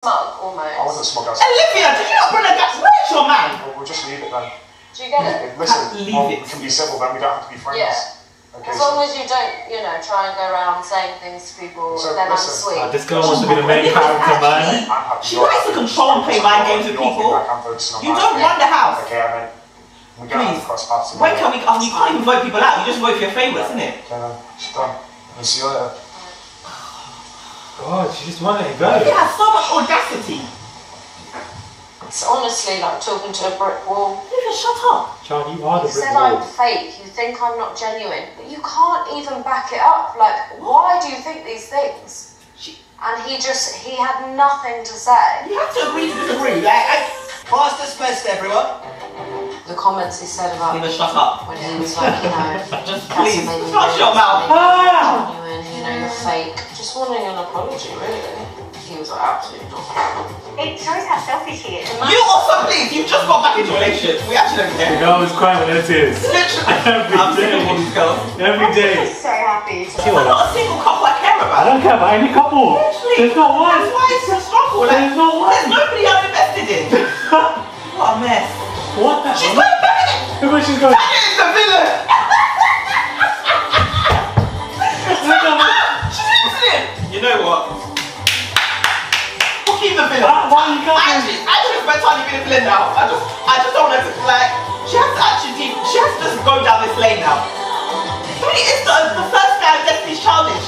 Smug, almost. I wasn't smug. Olivia, did you not bring a gas? Where's your man? We'll just leave it then. Do you get it? Listen, we can be civil then, we don't have to be friends. Yeah. Okay, as long as you don't, you know, try and go around saying things to people, then I'm sweet. This girl wants to be the main character, man. She likes to control and play mind games with people. You don't run the house. Okay, I mean, we don't have to cross paths. When can we? You can't even vote people out. You just vote for your favourites, isn't it? Okay, then. It's done. I'll see you later. God, she just wanted to go. She has so much audacity. It's honestly like talking to a brick wall. Olivia, shut up. Child, you are the You brick said wall. I'm fake, you think I'm not genuine, but you can't even back it up. Like, why do you think these things? And he had nothing to say. You have to agree to disagree. Pass this best, everyone. The comments he said about Olivia, shut up. when he was like, you know, just please, shut your mouth. Genuine, you know, you're fake. Just wanting an apology, really. He was like, absolutely not. It shows how selfish he is. You also, please, you've just got back into a relationship. We actually don't care. The girl was crying with her tears. I'm sick of all these girls. Every day. I'm so happy. I'm not a single couple I care about. I don't care about any couple. Literally. There's not one. That's why it's a struggle. Like, There's not one. There's nobody I'm invested in. What a mess. What the She's going back in it. Look where she's going. Tanya is the villain. She's innocent. You know what? We'll keep the villain. Why are you coming? I actually expect Tanya to be the villain now. I just don't want her to, like, she has to just go down this lane now. I mean, it's the first guy of Destiny's Childish.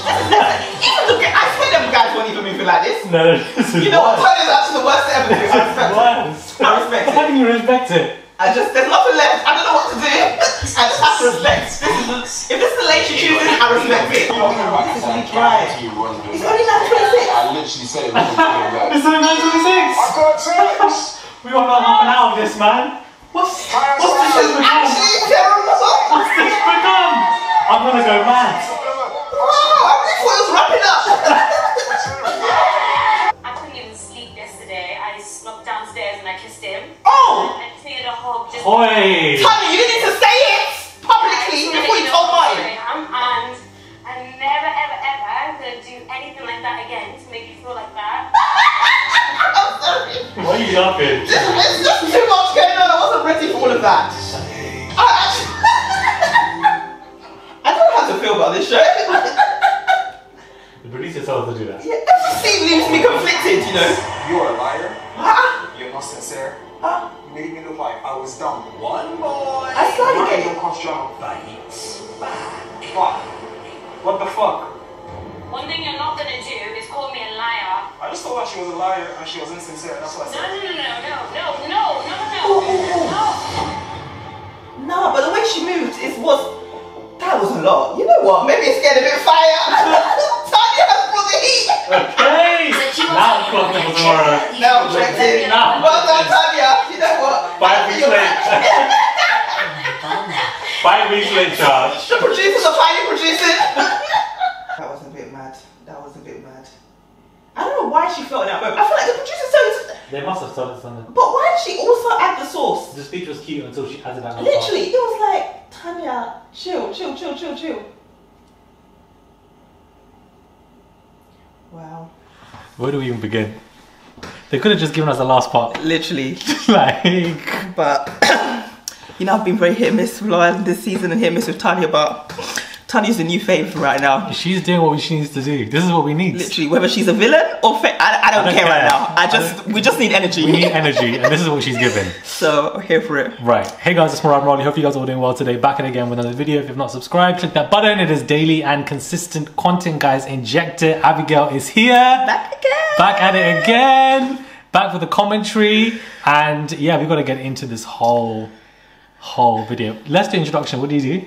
Even the guy, I swear them guys weren't even moving like this. No, this is You know what? Tanya's actually the worst ever. I respect it. How can you respect it? There's nothing left. I don't know what to do. I just have to respect. If this is the lane she chooses, I respect it. This is really dry. It's only 9:26. I literally said it wasn't clear that. It's only 9:26. I got sex! We got about half an hour of this, man. What's this become? Actually terrible. What's this become? I'm gonna go mad. Wow, I really thought it was wrapping up. I couldn't even sleep yesterday. I snuck downstairs and I kissed him. Oh! I just needed a hug. Just Oi! Tanya, you didn't need to say it publicly before you told mine. And I'm never, ever, ever gonna do anything like that again to make you feel like that. I'm sorry. Why are you laughing? It's just too much going on. I wasn't ready for all of that. I don't know how to feel about this show. The producer told us to do that. Yeah, every scene leaves me conflicted, you know. You are a liar. Huh? You're not sincere. Huh? You made me look like I was dumb. One boy. I saw you Why get don't cause drama? Bites back. Why? What the fuck? One thing you're not gonna do is call me a liar. I just told her she was a liar and she was insincere. That's what I No, said. no. No, but the way she moved, that was a lot. You know what? Maybe it's getting a bit fire. Tanya has brought the heat. Okay! Now I'm clocking for tomorrow. Now I'm checked in. Well done, Tanya. You know what? 5 weeks late. 5 weeks late, Charles. The producers are finally producing. That was a bit mad. I don't know why she felt in that moment. I feel like the producers told us. They must have told us something. But why did she also add the sauce? The speech was cute until she added that. Literally, it was like, Tanya, chill. Wow. Where do we even begin? They could have just given us the last part. Literally. Like. But, you know, I've been very hit and miss with Lauren this season and hit and miss with Tanya, but Tanya's the new fave right now. She's doing what she needs to do. This is what we need. Literally, whether she's a villain or I don't care right now. We just need energy. We need energy, and this is what she's giving. So, I'm here for it. Right. Hey guys, it's Murad Rolly. Hope you guys are all doing well today. Back at it again with another video. If you've not subscribed, click that button. It is daily and consistent content, guys. Inject it. Abigail is here. Back again. Back at it again. Back with the commentary. And yeah, we've got to get into this whole video. Let's do introduction. What do you do?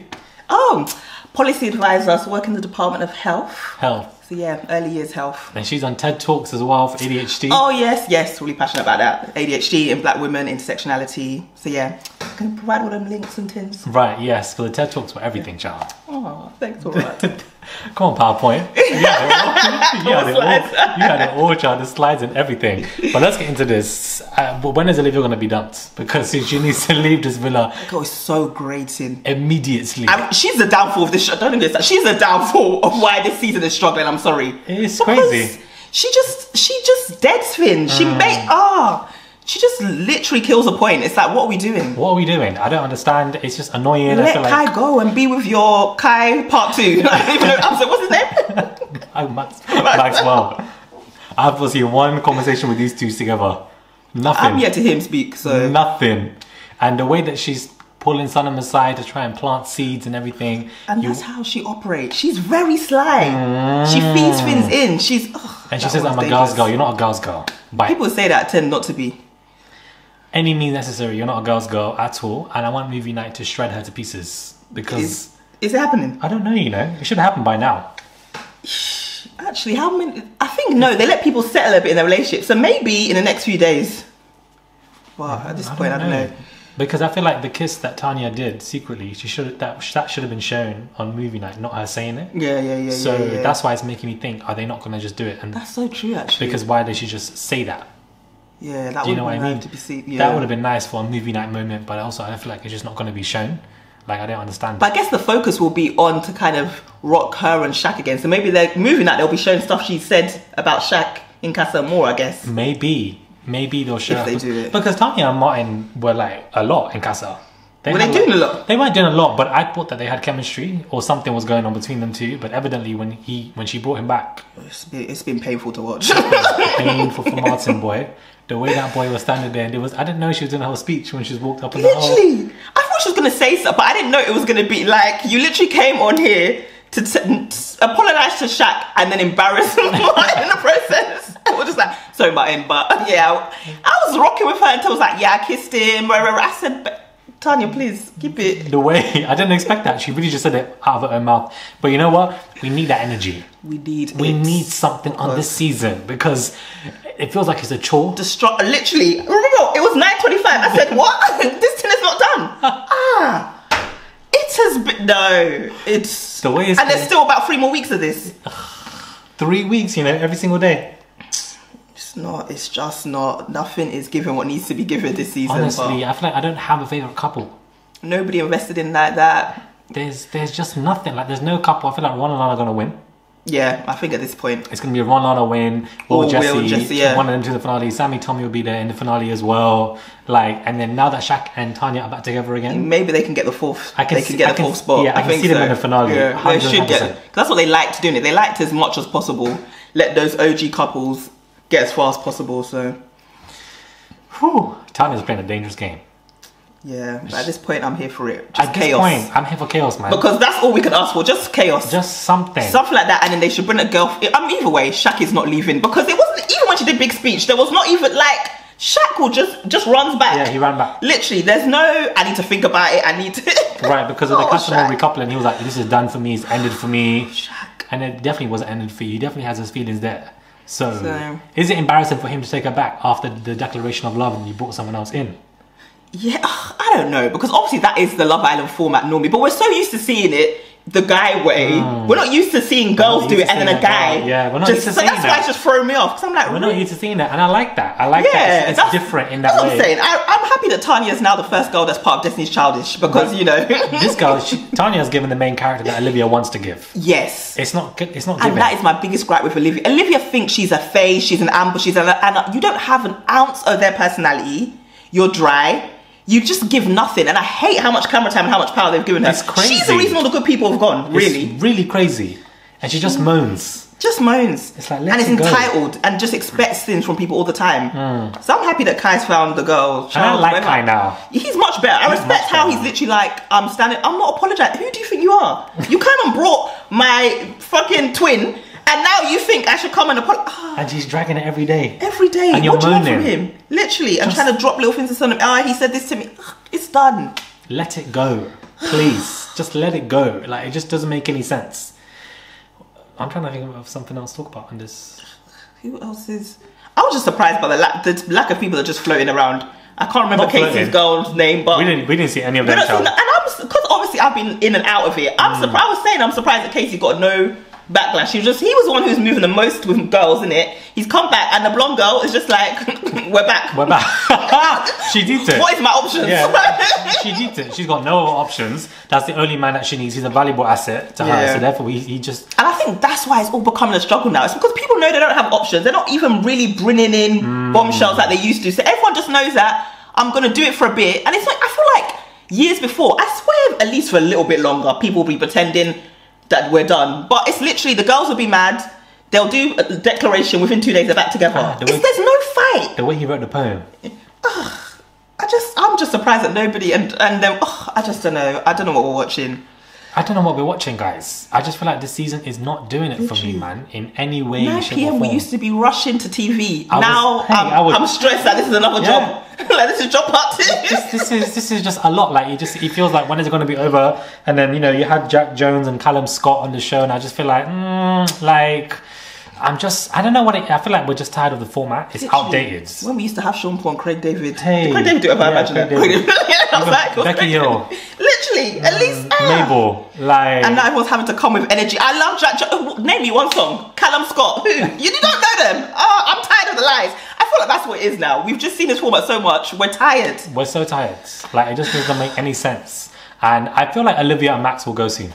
Oh, policy advisor, so work in the Department of Health. Health. So yeah, early years health. And she's on TED Talks as well for ADHD. Oh yes, really passionate about that. ADHD in black women, intersectionality. So yeah, can provide all them links and things. Right, yes, for the TED Talks for everything, child. Oh, thanks all right. Come on, PowerPoint. You had it all, child. The slides and everything. But let's get into this. But when is Olivia going to be dumped? Because she needs to leave this villa. God, it's so grating. Immediately. She's the downfall of this show. Don't think that. She's the downfall of why this season is struggling. I'm sorry. It's crazy. She just dead spin. She just literally kills a point. It's like, what are we doing? What are we doing? I don't understand. It's just annoying. Let I feel Kai like... go and be with your Kai part 2. I don't even know. I'm sorry, what's his name? Oh, Maxwell. I haven't seen one conversation with these two together. Nothing. I'm yet to hear him speak, so... Nothing. And the way that she's pulling Sanam aside to try and plant seeds and everything. And that's how she operates. She's very sly. She feeds things in. She's... and she says, I'm a girl's girl. You're not a girl's girl. Bye. People say that tend not to be. Any means necessary. You're not a girl's girl at all. And I want movie night to shred her to pieces. Because... Is it happening? I don't know, you know. It should have happened by now. Actually, how many... I think, no, they let people settle a bit in their relationship. So maybe in the next few days. Well, at this point, I don't know. Because I feel like the kiss that Tanya did secretly, that should have been shown on movie night, not her saying it. Yeah. So that's why it's making me think, are they not going to just do it? And that's so true, actually. Because why did she just say that? Yeah, that do you know what I mean? To be seen, yeah. That would have been nice for a movie night moment, but also I feel like it's just not going to be shown. Like, I don't understand. But I guess the focus will be on to kind of rock her and Shaq again. So maybe they're moving that, they'll be showing stuff she said about Shaq in Casa more, I guess. Maybe they'll show if they do it. Because Tanya and Martin were like a lot in Casa. Were they doing a lot? They weren't doing a lot, but I thought that they had chemistry or something was going on between them two. But evidently, when she brought him back, it's been painful to watch. Painful for Martin, boy. The way that boy was standing there, and I didn't know she was doing a whole speech when she was walked up in the hall. Literally, I thought she was gonna say something, but I didn't know it was gonna be like, you literally came on here to apologise to Shaq and then embarrass him in the process. I was just like, sorry Martin, but yeah, I was rocking with her until I was like, yeah, I kissed him. I said, but Tanya, please keep it. The way I didn't expect that. She really just said it out of her own mouth. But you know what? We need that energy. We need something on this season because it feels like it's a chore. Literally, remember it was 9:25. I said, what? This thing is not done. It has been it's the way it's and there's still about 3 more weeks of this. 3 weeks, you know, every single day. It's just not. Nothing is given what needs to be given this season. Honestly, I feel like I don't have a favourite couple. Nobody invested in like that. There's just nothing. Like, there's no couple. I feel like Ron and Lana are going to win. Yeah, I think at this point it's going to be a Ron Lana win. Will Jesse, yeah. One of them to the finale. Sammy Tommy will be there in the finale as well. Like, and then now that Shaq and Tanya are back together again, maybe they can get the fourth. They can get the fourth spot. Yeah, I can see them in the finale. Yeah, they should get. Cause that's what they like to do. They like to, as much as possible, let those OG couples get as far as possible. So, Tanya's playing a dangerous game. Yeah, but at this point, I'm here for it. Just chaos. At this point, I'm here for chaos, man. Because that's all we can ask for. Just chaos. Just something. Something like that. And then they should bring a girl. Either way, Shaq is not leaving. Because it wasn't, even when she did big speech, there was not even like, Shaq will just runs back. Yeah, he ran back. Literally, there's no, I need to think about it. I need to. Right, because of the customer recoupling, he was like, this is done for me. It's ended for me. Shaq. And it definitely wasn't ended for you. He definitely has his feelings there. So, is it embarrassing for him to take her back after the declaration of love and you brought someone else in? Yeah, I don't know, because obviously that is the Love Island format normally, but we're so used to seeing it the guy way. We're not used to seeing girls do it and then a guy. Yeah, we're not used to seeing that. So that's why it's just throwing me off, because I'm like, we're not used to seeing that, and I like that. I like that. It's different in that way. That's what I'm saying. I'm happy that Tanya is now the first girl that's part of Destiny's Childish, because you know this girl, Tanya is given the main character that Olivia wants to give. Yes, it's not given. And that is my biggest gripe with Olivia. Olivia thinks she's a phase, she's an amber, and you don't have an ounce of their personality. You're dry. You just give nothing, and I hate how much camera time and how much power they've given her. It's crazy. She's the reason all the good people have gone. Really, it's really crazy, and she just moans. Just moans. It's like, and is entitled and just expects things from people all the time. So I'm happy that Kai's found the girl. And I like Kai now. He's much better. I respect how he's literally like, I'm not apologizing. Who do you think you are? You kind of brought my fucking twin. And now you think I should come and apologize. And she's dragging it every day. Every day. And you're moaning. From him? Literally. I'm trying to drop little things to son of he said this to me. It's done. Let it go. Please. Just let it go. Like, it just doesn't make any sense. I'm trying to think of something else to talk about on this. Who else is... I was just surprised by the lack of people that are just floating around. I can't remember Casey's girl's name, but... We didn't see any of them. And because obviously I've been in and out of it. I'm surprised that Casey got no... backlash. He was the one who's moving the most with girls, isn't it? He's come back, and the blonde girl is just like, we're back. We're back. She did it. What is my options? Yeah. she needs it. She's got no options. That's the only man that she needs. He's a valuable asset to her. So therefore, he just... And I think that's why it's all becoming a struggle now. It's because people know they don't have options. They're not even really bringing in bombshells like they used to. So everyone just knows that I'm going to do it for a bit. And it's like, I feel like years before, I swear at least for a little bit longer, people will be pretending that we're done. But it's literally, the girls will be mad. They'll do a declaration within 2 days, they're back together. There's no fight. The way he wrote the poem. I'm just surprised that nobody and then I just don't know. I don't know what we're watching. I don't know what we're watching, guys. I just feel like this season is not doing it for me, man, in any way, 9 shape, or p.m. form. we used to be rushing to TV. I'm stressed that this is another job. Like, this is job part 2. This is just a lot. Like, it feels like, when is it going to be over? And then, you know, you had Jack Jones and Callum Scott on the show, and I just feel like, I don't know what I feel like we're just tired of the format. It's outdated. When we used to have Sean Paul and Craig David. Hey, did Craig David do it? I imagine it. I was like, Becky Hill. Literally, at least Mabel. Like, and now everyone's having to come with energy. I love Jack Jones. Name me one song. Callum Scott. Who? You don't know them. Oh, I'm tired of the lies. I feel like that's what it is now. We've just seen this format so much. We're tired. We're so tired. Like, it just doesn't make any sense. And I feel like Olivia and Max will go soon.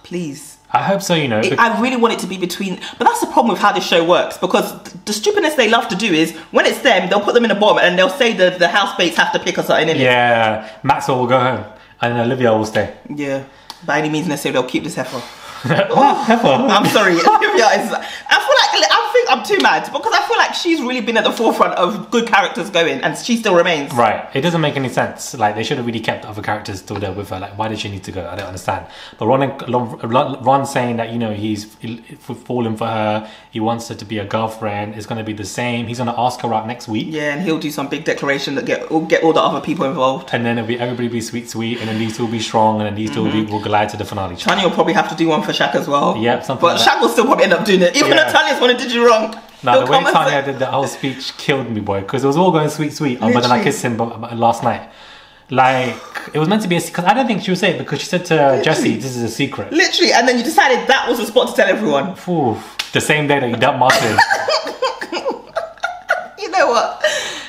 Please. I hope so, you know. I really want it to be between... But that's the problem with how this show works, because the stupidness they love to do is, when it's them, they'll put them in the bottom and they'll say the housemates have to pick us something in it. Yeah, Maxwell will go home and then Olivia will stay. Yeah, by any means necessary, they'll keep this heifer. Heifer? I'm sorry, Olivia is... I think I'm too mad, because I feel like she's really been at the forefront of good characters going, and she still remains. Right, it doesn't make any sense. Like, they should have really kept other characters still there with her. Like, why did she need to go? I don't understand. But Ron saying that, you know, he's fallen for her, he wants her to be a girlfriend, it's going to be the same. He's going to ask her out next week. Yeah, and he'll do some big declaration that get all the other people involved. And then everybody be sweet, and then these two will be strong, and then these two will glide to the finale. Tanya will probably have to do one for Shaq as well. Yep, something. But like Shaq will still probably end up doing it, even though Tanya's one who did you wrong. No, the way Tanya did that whole speech killed me, boy, because it was all going sweet, but then I kissed him last night. Like, it was meant to be because I don't think she would say it, because she said to Jesse, this is a secret. Literally, and then you decided that was the spot to tell everyone. Ooh, the same day that you dumped Martin. You know what?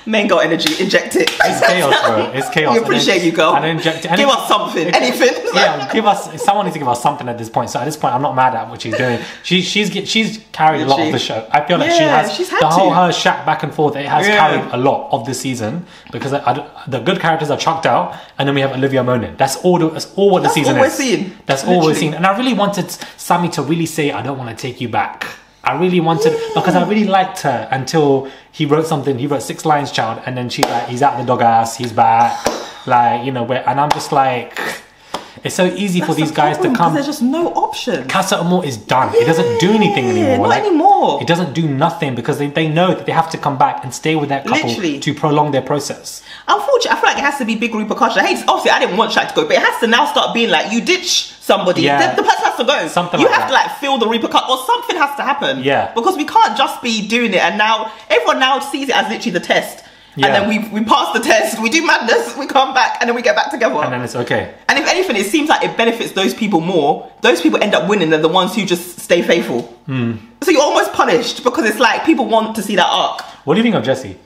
Main girl energy, inject it. It's chaos, bro. It's chaos. We appreciate you, girl. And inject it. Give us something, anything. Yeah, someone needs to give us something at this point. So at this point, I'm not mad at what she's doing. She's carried a lot of the show. I feel like she's had the whole her Shaq back and forth. It has carried a lot of this season, because the good characters are chucked out, and then we have Olivia moaning. That's all what the season is. That's all we're seeing. And I really wanted Sammy to really say, "I don't want to take you back." I really wanted, because I really liked her until he wrote 6 lines, child, and then he's out the doghouse, he's back, like, you know, and I'm just like, it's so easy for these guys to come. There's just no option. Casa Amor is done. It doesn't do anything anymore. Not anymore. It doesn't do nothing, because they know that they have to come back and stay with that couple to prolong their process. Unfortunately, I feel like it has to be big repercussion. Obviously, I didn't want Shaq to go, but it has to now start being like, you ditch somebody, the person has to go. Something you have to feel the repercussion, or something has to happen. Yeah. Because we can't just be doing it, and now everyone now sees it as literally the test. Yeah. And then we pass the test, we do madness, we come back, and then we get back together. And then it's okay. And if anything, it seems like it benefits those people more. Those people end up winning than the ones who just stay faithful. So you're almost punished, because it's like people want to see that arc. What do you think of Jesse?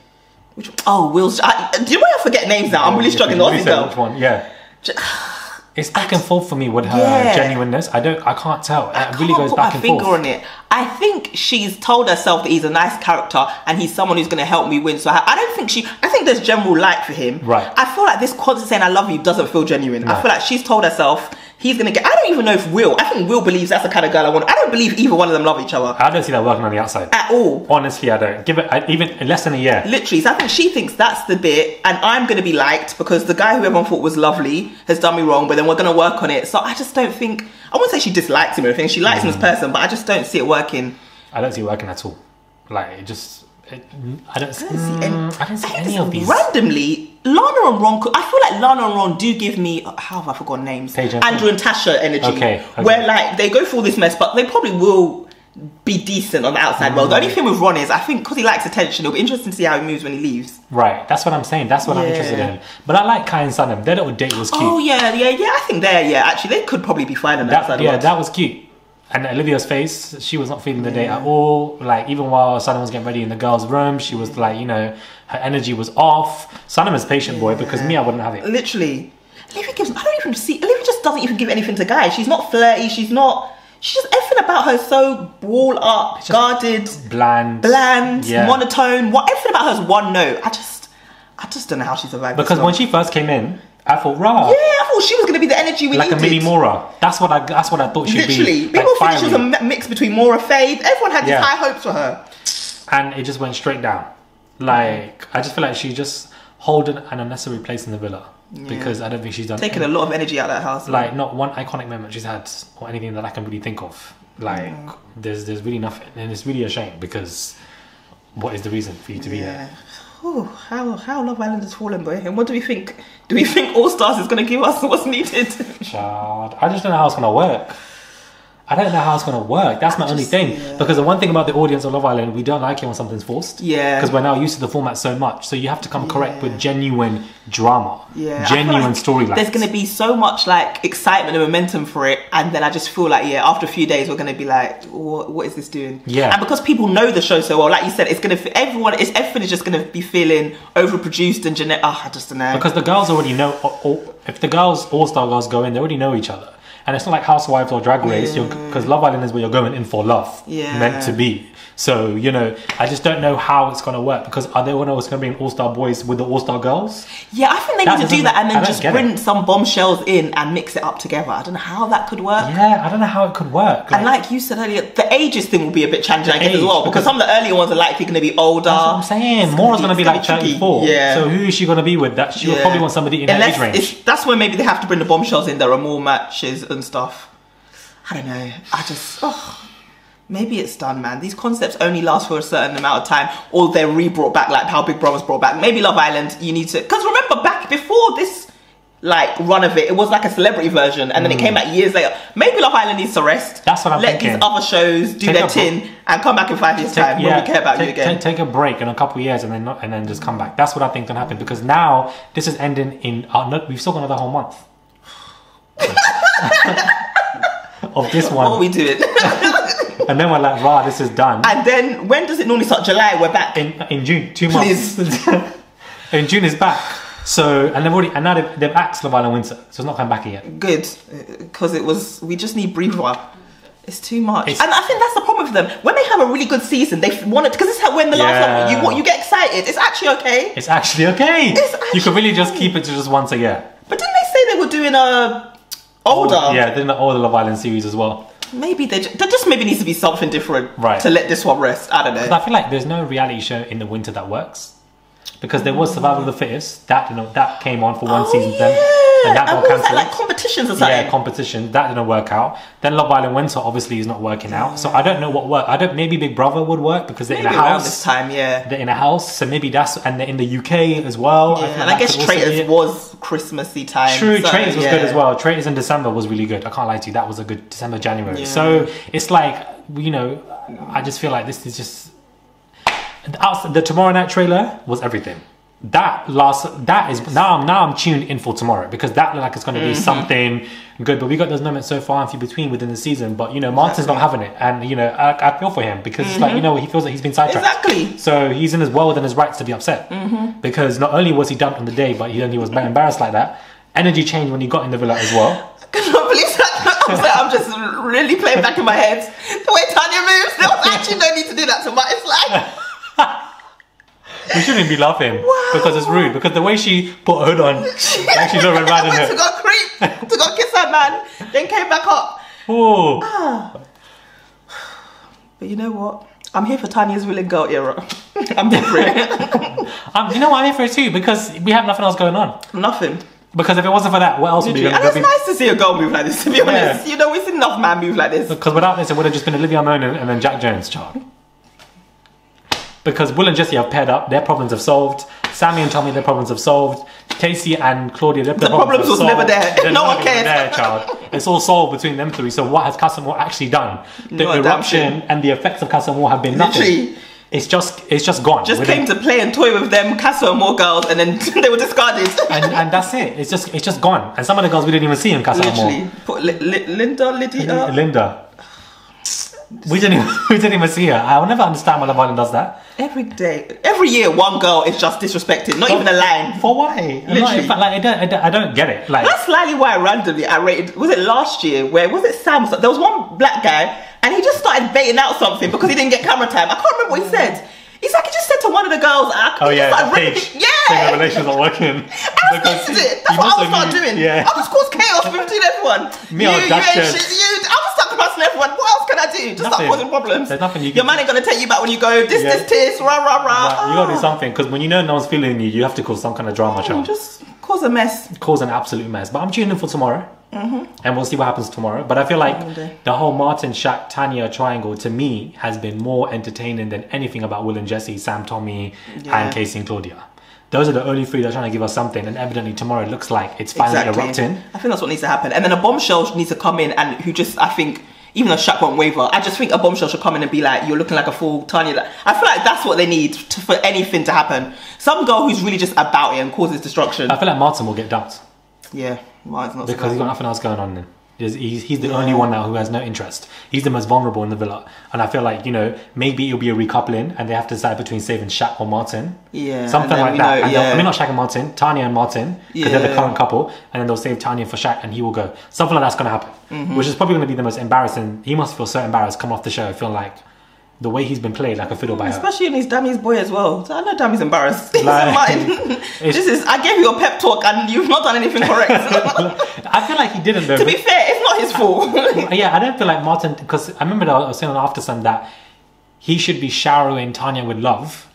Will's... do you know why I forget names now? I'm really struggling. Which one? Yeah. It's back and forth for me with her genuineness. I can't tell. It really goes back and forth. I can't put my finger on it. I think she's told herself that he's a nice character and he's someone who's going to help me win. So I don't think I think there's general like for him. Right. I feel like this constant saying I love you doesn't feel genuine. No. I feel like she's told herself he's going to get... I don't even know if I think Will believes that's the kind of girl I want. I don't believe either one of them love each other. I don't see that working on the outside. At all. Honestly, I don't. Give it even less than a year. Literally. So I think she thinks that's the bit, and I'm going to be liked because the guy who everyone thought was lovely has done me wrong, but then we're going to work on it. So I just don't think... I wouldn't say she dislikes him or anything. She likes him as a person, but I just don't see it working. I don't see it working at all. Like, it just... I don't see any of these. Randomly, Lana and Ron, I feel like Lana and Ron do give me, how have I forgotten names? Andrew and Tasha energy. Okay. Where like they go through all this mess, but they probably will be decent on the outside world. The only thing with Ron is, I think because he likes attention, it'll be interesting to see how he moves when he leaves. Right, that's what I'm saying. That's what I'm interested in. But I like Kai and Sunham. Their little date was cute. Oh yeah. I think actually they could probably be fine on the outside. Yeah, that was cute. And Olivia's face, she was not feeling the day at all. Like, even while Sanam was getting ready in the girls' room, she was like, you know, her energy was off. Sanam is patient boy, because me, I wouldn't have it. Literally. Olivia gives, I don't even see, Olivia just doesn't even give anything to guys. She's not flirty, she's just everything about her so wall up, guarded, bland, monotone. Everything about her is one note. I just don't know how she survived. Because when she first came in, I thought, rah. Yeah, I thought she was going to be the energy we needed. Like a mini Mora. That's what I thought she'd be. Literally. People think she was a mix between Mora, Fade. Everyone had these high hopes for her. And it just went straight down. Like, I just feel like she just holding an unnecessary place in the villa. Yeah. Because I don't think she's done... Taking a lot of energy out of that house. Like, not one iconic moment she's had, or anything that I can really think of. Like, there's really nothing. And it's really a shame, because what is the reason for you to be there? Ooh, how Love Island has fallen, boy. And what do we think? Do we think All Stars is going to give us what's needed? Child, I just don't know how it's going to work. I don't know how it's going to work. That's my only thing. Yeah. Because the one thing about the audience of Love Island, we don't like it when something's forced. Yeah. Because we're now used to the format so much. So you have to come correct with genuine drama. Yeah. Genuine storylines. There's going to be so much like excitement and momentum for it. And then I just feel like, after a few days, we're going to be like, what is this doing? Yeah. And because people know the show so well, like you said, it's going to, everything is just going to be feeling overproduced and generic. I just don't know. Because the girls already know, if the girls, All-Star girls go in, they already know each other. And it's not like Housewives or Drag Race, because Love Island is where you're going in for love, meant to be. So, you know, I just don't know how it's going to work, because are they going to be an All-Star boys with the All-Star girls? Yeah, I think they need to do that and then just bring some bombshells in and mix it up together. I don't know how that could work. Yeah, I don't know how it could work. And like you said earlier, the ages thing will be a bit challenging, I guess, as well, because some of the earlier ones are likely going to be older. That's what I'm saying. Mora's going to be like 34. Yeah. So who is she going to be with? That she will probably want somebody in her age range. That's when maybe they have to bring the bombshells in. There are more matches and stuff. I don't know. Maybe it's done, man. These concepts only last for a certain amount of time, or they're re-brought back, like how Big Brother's brought back. Maybe Love Island, you need to... Because remember, back before this, like, run of it was like a celebrity version, and then it came back years later. Maybe Love Island needs to rest. That's what I'm thinking. Let these other shows do their tin, and come back in 5 years' time when we care about you again. Take a break in a couple of years, and then just come back. That's what I think can happen, because now, this is ending in... we've still got another whole month. Of this one. What are we doing? And then we're like, rah, this is done. And then when does it normally start? July, we're back. In June, 2 months. In June is back. So, and now they've axed Love Island Winter, so it's not coming back yet. Good, because we just need breather. It's too much. And I think that's the problem with them. When they have a really good season, they want it, because this is how when the last one, you get excited. It's actually okay. It's actually okay. You could really just keep it to just once a year. But didn't they say they were doing older? Yeah, they're in the older Love Island series as well. Maybe there just maybe needs to be something different to let this one rest. I don't know. I feel like there's no reality show in the winter that works, because there was Survival of the Fittest that came on for one season then, and that got cancelled. Like competitions or something. Yeah, competition that didn't work out. Then Love Island Winter obviously is not working out. So I don't know what worked. Maybe Big Brother would work, because they're in a house this time. Yeah, they're in a house, so maybe that's, and they're in the UK as well. Yeah, and I guess Traitors was Christmassy time. True, so, Traitors was good as well. Traitors in December was really good. I can't lie to you, that was a good December, January. Yeah. So it's like, you know, I just feel like this is just the Tomorrow Night trailer was everything. That is now I'm tuned in for tomorrow, because that looked like it's going to be something good. But we got those moments so far and few between within the season. But you know, Martin's not having it, and you know, I feel for him, because it's like, you know, he feels like he's been sidetracked. Exactly. So he's in his well within his rights to be upset, because not only was he dumped on the day, but he was embarrassed like that. Energy changed when he got in the villa as well. I cannot believe that. I'm just really playing back in my head the way Tanya moves. There was actually no need to do that to my. It's like. We shouldn't be laughing, because it's rude. Because the way she put a hood on, like she's not riding her. To go creep, to go kiss her man, then came back up. Oh. But you know what? I'm here for Tanya's villain girl era. I'm here for it. You know what? I'm here for it too, because we have nothing else going on. Nothing. Because if it wasn't for that, what else would be going to be? And it's nice to see a girl move like this, to be honest. You know, we've seen enough man move like this. Because without this, it would have just been Olivia Munn and then Jack Jones, child. Because Will and Jessie have paired up, their problems have solved. Sammy and Tommy, their problems have solved. Casey and Claudia, their problems was never there. No one cares. There, child. It's all solved between them three. So what has Casa Amor actually done? The eruption and the effects of Casa Amor have been nothing. Literally. It's just gone. Just came to play and toy with them Casa Amor girls, and then they were discarded. and that's it. It's just gone. And some of the girls we didn't even see in Casa Amor. Literally. Lydia. Linda. We didn't even see her. I'll never understand why Love Island does that. Every day, every year, one girl is just disrespected. Not even a line. For why? Literally. I don't get it. Like, that's slightly why randomly I rated. Was it last year? Where was it? Sam? There was one black guy, and he just started baiting out something because he didn't get camera time. I can't remember what he said. He's like, he just said to one of the girls, Paige. Yeah. Saying the relations are working. I respected it. That's what I would start doing. Yeah. I'll just cause chaos between everyone. Me, I'll dash I'll just start crossing everyone. What else can I do? Just start causing problems. There's nothing you can Your man ain't gonna take you back when you go, this, rah, rah, rah. Right, you gotta do something, because when you know no one's feeling you have to cause some kind of drama, child. Just cause a mess. Cause an absolute mess. But I'm tuning in for tomorrow. And we'll see what happens tomorrow. But I feel like the whole Martin, Shaq, Tanya triangle, to me, has been more entertaining than anything about Will and Jesse, Sam, Tommy, and Casey and Claudia. Those are the only three that are trying to give us something, and evidently tomorrow it looks like it's finally erupting. I think that's what needs to happen. And then a bombshell needs to come in, and who just, I think, even though Shaq won't waver, I just think a bombshell should come in and be like, you're looking like a fool, Tanya. I feel like that's what they need for anything to happen. Some girl who's really just about it and causes destruction. I feel like Martin will get dumped. Yeah, Martin's not because he's got nothing else going on then. He's the only one now who has no interest. He's the most vulnerable in the villa. And I feel like, maybe it'll be a recoupling and they have to decide between saving Shaq or Martin. Yeah. Something like that. I mean, not Shaq and Martin, Tanya and Martin, because they're the current couple. And then they'll save Tanya for Shaq and he will go. Something like that's going to happen. Which is probably going to be the most embarrassing. He must feel so embarrassed coming off the show, feeling like the way he's been played like a fiddle by her. Especially in his Dammy's boy as well. So I know Dammy's embarrassed. I gave you a pep talk and you've not done anything correct. I feel like he didn't though. To be fair, it's not his fault. Yeah, I don't feel like Martin, because I remember I was saying on After Sun that he should be showering Tanya with love.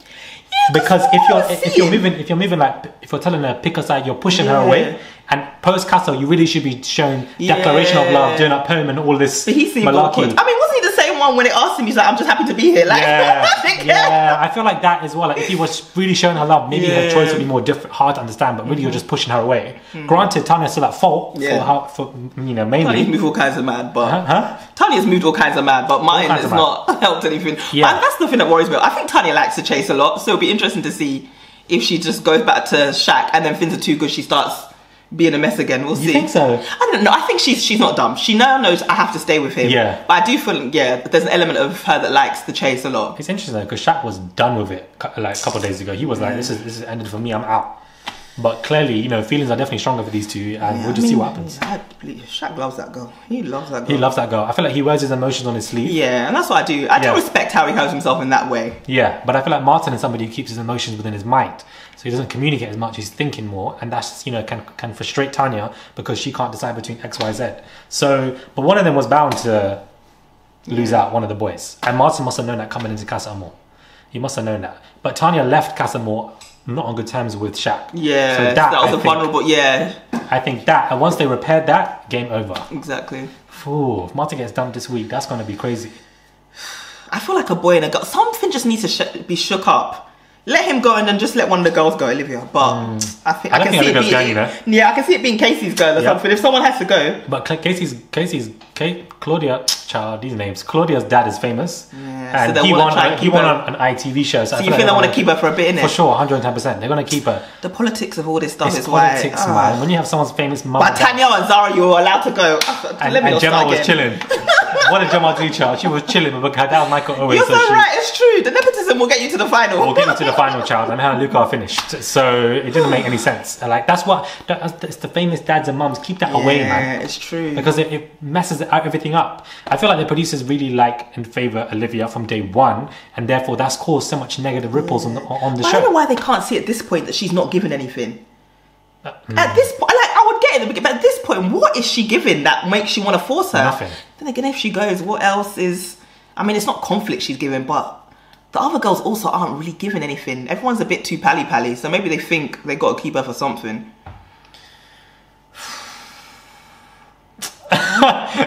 Yeah, because if you're moving like, if you're telling her pick a side, you're pushing her away. And post Castle, you really should be showing declaration of love, doing a poem and all this. But he seemed malarkey. awkward. I mean, wasn't he the same one when it asked him? He's like, I'm just happy to be here. Like, I feel like that as well. Like, if he was really showing her love, maybe her choice would be more hard to understand. But really, you're just pushing her away. Granted, Tanya's still at fault for mainly. Tanya's moved all kinds of mad, but Tanya's moved all kinds of mad, but mine has not helped anything. Yeah. And that's the thing that worries me. I think Tanya likes to chase a lot, so it'll be interesting to see if she just goes back to Shaq and then things are too good, she starts being a mess again. We'll see. You think so? I don't know. I think she's not dumb. She now knows I have to stay with him. Yeah. But I do feel there's an element of her that likes the chase a lot. It's interesting though, because Shaq was done with it like a couple of days ago. He was like, "This is ended for me. I'm out." But clearly, feelings are definitely stronger for these two, and we'll just see what happens. Shaq loves that girl. He loves that girl. He loves that girl. I feel like he wears his emotions on his sleeve. Yeah, and that's what I do. I do respect how he holds himself in that way. Yeah, but I feel like Martin is somebody who keeps his emotions within his mind. So he doesn't communicate as much, he's thinking more, and that's, can frustrate Tanya because she can't decide between X, Y, Z. So, but one of them was bound to lose out, one of the boys. And Martin must have known that coming into Casa Amor. He must have known that. But Tanya left Casa Amor not on good terms with Shaq. Yeah, so that was a vulnerable, I think that, and once they repaired that, game over. Exactly. Ooh, if Martin gets dumped this week, that's going to be crazy. I feel like a boy and a girl, something just needs to be shook up. Let him go and then just let one of the girls go, Olivia. But I can see it being, I can see it being Casey's girl or something. If someone has to go, but Claudia, child, these names. Claudia's dad is famous, and so he won on an ITV show. So you think they want to keep her for a bit, innit? For sure, 110%. They're going to keep her. The politics of all this stuff is politics, man. When you have someone's famous mum, but Tanya and Zara, you were allowed to go. And Gemma was chilling. What did Gemma do, child? She was chilling with her dad, Michael Owen. You're so right. It's true. The nepotism will get you to the final. We'll get you to the final, child, and her and Luca are finished. So it didn't make any sense. Like it's the famous dads and mums. Keep that away, man. Yeah, it's true. Because it messes everything up. I feel like the producers really like and favour Olivia from day one, and therefore that's caused so much negative ripples on the show. I don't know why they can't see at this point that she's not given anything. At this point, I would get it in the beginning, but at this point, what is she giving that makes you want to force her? Nothing. Then again, if she goes, what else is... I mean, it's not conflict she's giving, but the other girls also aren't really giving anything. Everyone's a bit too pally-pally, so maybe they think they got to keep her for something.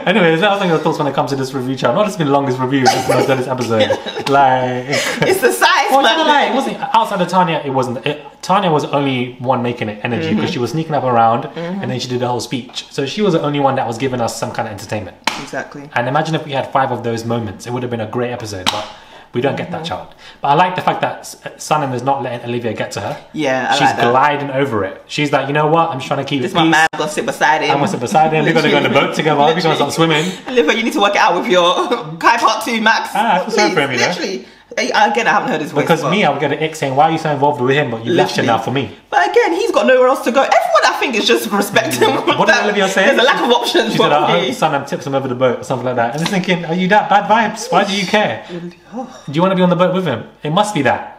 Anyway, is that something your thoughts when it comes to this review, child? Not just been the longest review since I've done this episode. It's the size, man. It wasn't outside of Tanya. It wasn't. Tanya was the only one making it energy because she was sneaking up around and then she did the whole speech. So she was the only one that was giving us some kind of entertainment. Exactly. And imagine if we had 5 of those moments, it would have been a great episode. But We don't get that child. But I like the fact that Sanam is not letting Olivia get to her. Yeah, she's gliding over it. She's like, you know what? I'm just trying to keep it peace. My man, I'm gonna sit beside him. I'm gonna sit beside him. We're gonna go on the boat together. We're gonna start swimming. Olivia, you need to work it out with your Kai Part 2, Max. I feel sorry for him, you know. Literally. Again, I haven't heard his voice. Because me, I would get an ick saying, why are you so involved with him? But you left him now for me. But again, he's got nowhere else to go. Everyone, I think, is just respect him. What did Olivia say? There's a lack of options. She said, I hope Sanam tips him over the boat or something like that. And I'm thinking, are you that bad vibes? Why do you care? Do you want to be on the boat with him? It must be that.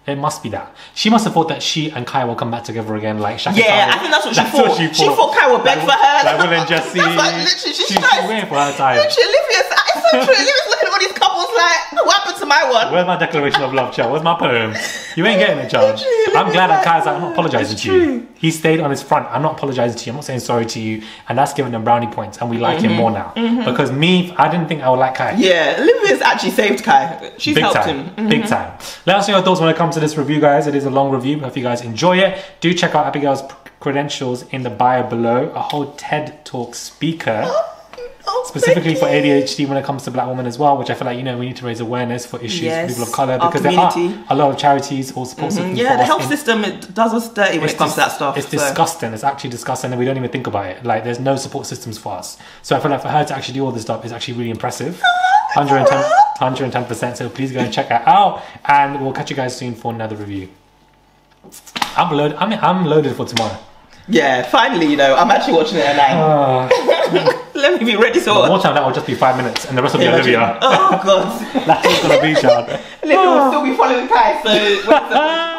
It must be that. She must have thought that she and Kai will come back together again, like Shaka. Yeah, I think that's what she thought. She thought Kai would beg for her. Like Will and Jesse. That's like, literally, she's waiting for her time. Literally, Olivia's, it's so true. Olivia's looking at all these couples like, what happened to my one? Where's my declaration of love, child? Where's my poem? You ain't getting it, child. I'm glad that Kai's like, I'm not apologising to you. He stayed on his front. I'm not apologising to you. I'm not saying sorry to you. And that's giving them brownie points. And we like him more now. Because me, I didn't think I would like Kai. Yeah, Olivia's actually saved Kai. She's helped him. Big time. Let us know your thoughts when it comes to this review, guys. It is a long review. Hope you guys enjoy it. Do check out Abigail's credentials in the bio below. A whole TED Talk speaker. Specifically for ADHD when it comes to black women as well, which I feel like, you know, we need to raise awareness for issues for people of colour, because there are a lot of charities or support systems. Yeah, the health system, it does us dirty when it comes to that stuff. It's disgusting. It's actually disgusting, and we don't even think about it. Like, there's no support systems for us. So I feel like for her to actually do all this stuff is actually really impressive. 110%. So please go and check her out, and we'll catch you guys soon for another review. I'm loaded for tomorrow. Yeah, finally, you know, I'm actually watching it at 9. Let me be ready to watch. More time, that will just be 5 minutes, and the rest will be Olivia. Oh, God. That's what's going to be, child. Olivia will still be following Kai, so...